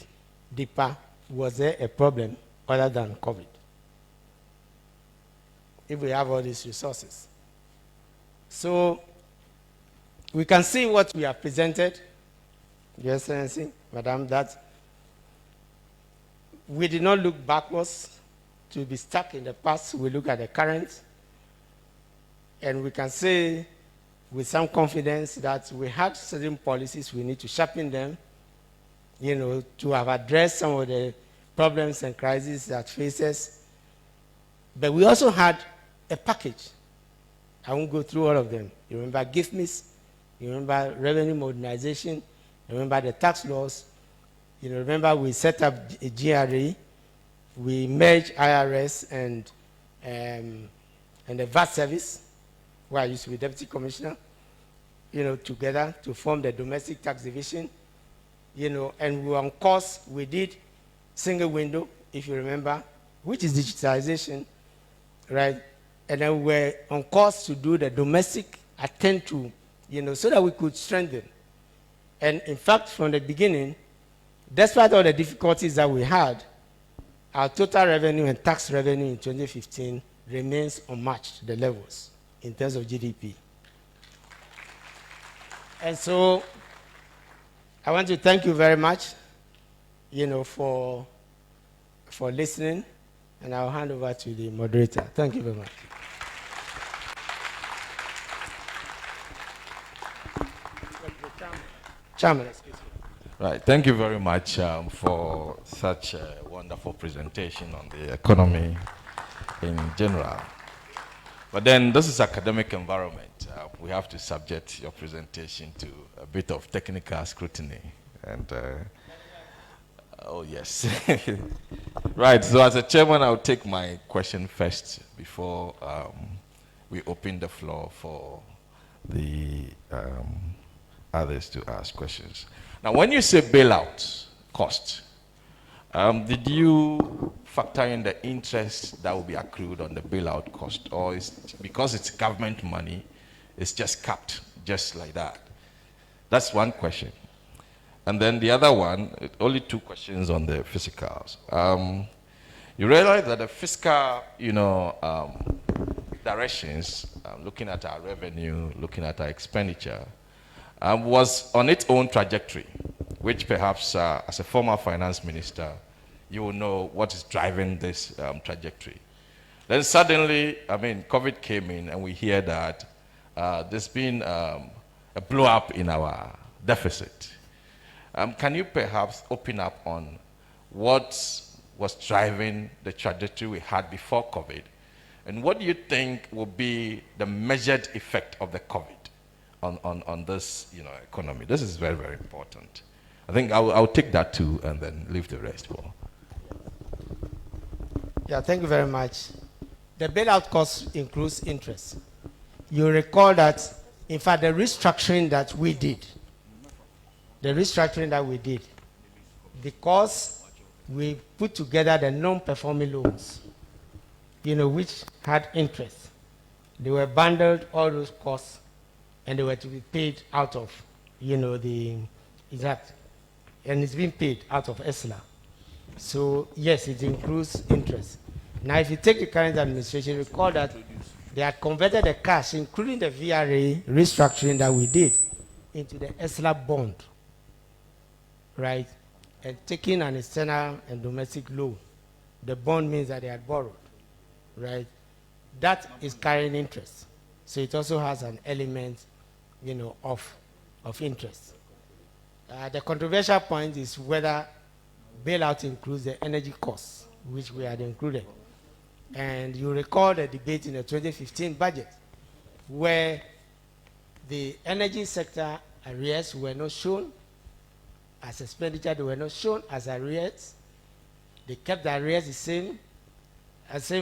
A: deeper. Was there a problem other than COVID? If we have all these resources. So we can see what we have presented, Your Excellency, Madam, that we did not look backwards to be stuck in the past. We look at the current. And we can say with some confidence that we had certain policies, we need to sharpen them, to have addressed some of the problems and crises that face us. But we also had a package. I won't go through all of them. You remember GIFMIS, you remember revenue modernization, you remember the tax laws, remember we set up a GRA, we merged IRS and the VAT service, where I used to be deputy commissioner, together to form the domestic tax division, and we were on course. We did single window, if you remember, which is digitalization, right? And then we were on course to do the domestic attend to, so that we could strengthen. And in fact, from the beginning, despite all the difficulties that we had, our total revenue and tax revenue in 2015 remains unmatched, the levels, in terms of GDP. And so I want to thank you very much, for listening, and I'll hand over to the moderator. Thank you very much. Chairman, excuse me.
B: Right. Thank you very much for such a wonderful presentation on the economy in general. But then this is academic environment. We have to subject your presentation to a bit of technical scrutiny. And oh yes. Right. So as a chairman, I'll take my question first before we open the floor for the others to ask questions. Now, when you say bailout cost, did you factor in the interest that will be accrued on the bailout cost, or is because it's government money, it's just capped just like that? That's one question. And then the other one, only two questions on the fiscals. You realize that the fiscal, directions, looking at our revenue, looking at our expenditure, was on its own trajectory, which perhaps as a former finance minister, you will know what is driving this trajectory. Then suddenly, COVID came in and we hear that there's been a blow up in our deficit. Can you perhaps open up on what was driving the trajectory we had before COVID? And what do you think will be the measured effect of the COVID on this economy? This is very, very important. I think I'll take that too and then leave the rest for.
A: Yeah, thank you very much. The bailout cost includes interest. You recall that, in fact, the restructuring that we did, because we put together the non-performing loans, which had interest. They were bundled, all those costs, and they were to be paid out of, the exact, and it's being paid out of ESLA. So yes, it includes interest. Now, if you take the current administration, recall that they had converted the cash, including the VRA restructuring that we did, into the ESLA bond, right? And taking an external and domestic loan. The bond means that they had borrowed, right? That is carrying interest. So it also has an element, of interest. The controversial point is whether bailout includes the energy costs, which we had included. And you recall the debate in the 2015 budget, where the energy sector arrears were not shown as expenditure, they were not shown as arrears. They kept the arrears the same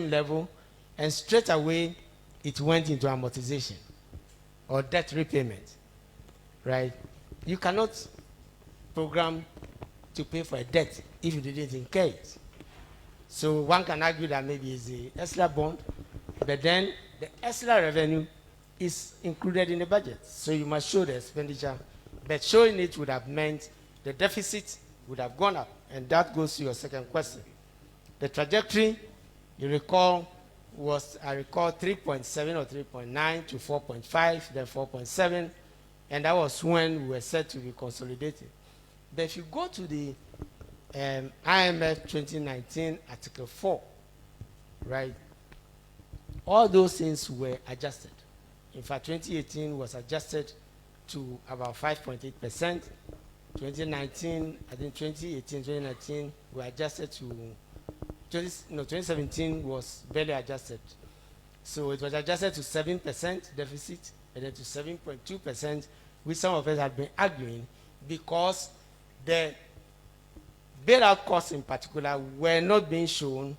A: level, and straight away it went into amortization or debt repayment, right? You cannot program to pay for a debt if you didn't incur it. So one can argue that maybe it's the ESLA bond, but then the ESLA revenue is included in the budget. So you must show the expenditure, but showing it would have meant the deficit would have gone up, and that goes to your second question. The trajectory, you recall, was, I recall, 3.7 or 3.9 to 4.5, then 4.7, and that was when we were said to be consolidated. But if you go to the IMF 2019 Article 4, right, all those things were adjusted. In fact, 2018 was adjusted to about 5.8%. 2019, I think 2018, 2019 were adjusted to 2017 was barely adjusted. So it was adjusted to 7% deficit and then to 7.2%, which some of us had been arguing because the bailout costs in particular were not being shown,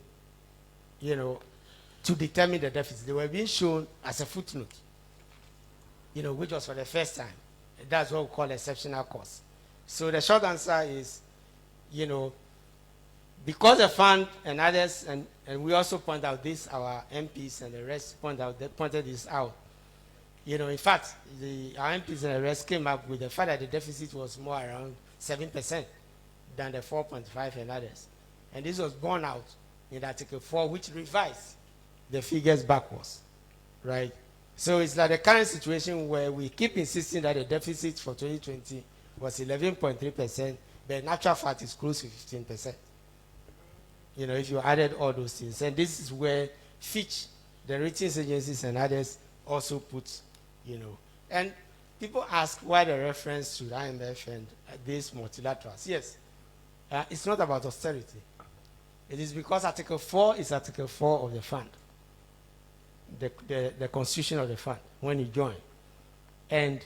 A: to determine the deficit. They were being shown as a footnote, which was for the first time. That's what we call exceptional costs. So the short answer is, because the fund and others, and we also point out this, our MPs and the rest pointed this out. In fact, our MPs and the rest came up with the fact that the deficit was more around 7% than the 4.5 and others. And this was borne out in Article 4, which revised the figures backwards, right? So it's like the current situation where we keep insisting that the deficit for 2020 was 11.3%, but in actual fact it's close to 15%. If you added all those things. And this is where Fitch, the ratings agencies and others also put, And people ask why the reference to the IMF and these multilaterals. Yes, it's not about austerity. It is because Article 4 is Article 4 of the fund, the constitution of the fund, when you join. And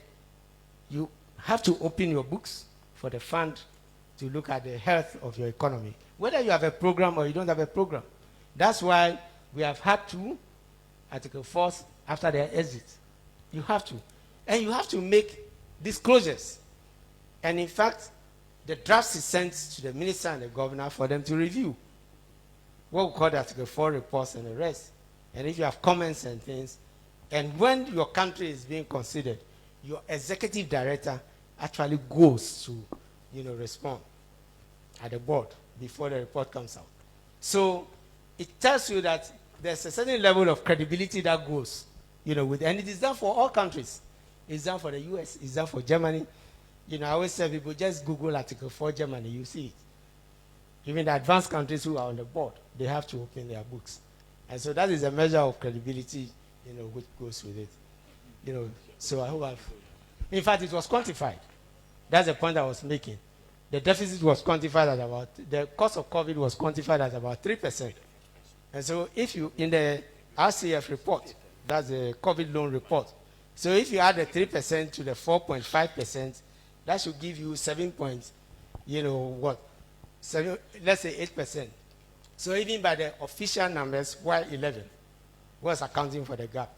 A: you have to open your books for the fund to look at the health of your economy, whether you have a program or you don't have a program. That's why we have had to, Article 4, after their exit. You have to. And you have to make disclosures. And in fact, the draft is sent to the minister and the governor for them to review. What we call the Article 4 reports and the rest. And if you have comments and things, and when your country is being considered, your executive director actually goes to, respond at the board before the report comes out. So it tells you that there's a certain level of credibility that goes, with, and it is done for all countries. It's done for the US, it's done for Germany. I always tell people, just Google Article 4 Germany, you see it. Even the advanced countries who are on the board, they have to open their books. And so that is a measure of credibility, which goes with it. So I hope in fact, it was quantified. That's the point I was making. The deficit was quantified at the cost of COVID was quantified at about 3%. And so if you, in the RCF report, that's the COVID loan report. So if you add the 3% to the 4.5%, that should give you 7 points, let's say 8%. So even by the official numbers, why 11 was accounting for the gap?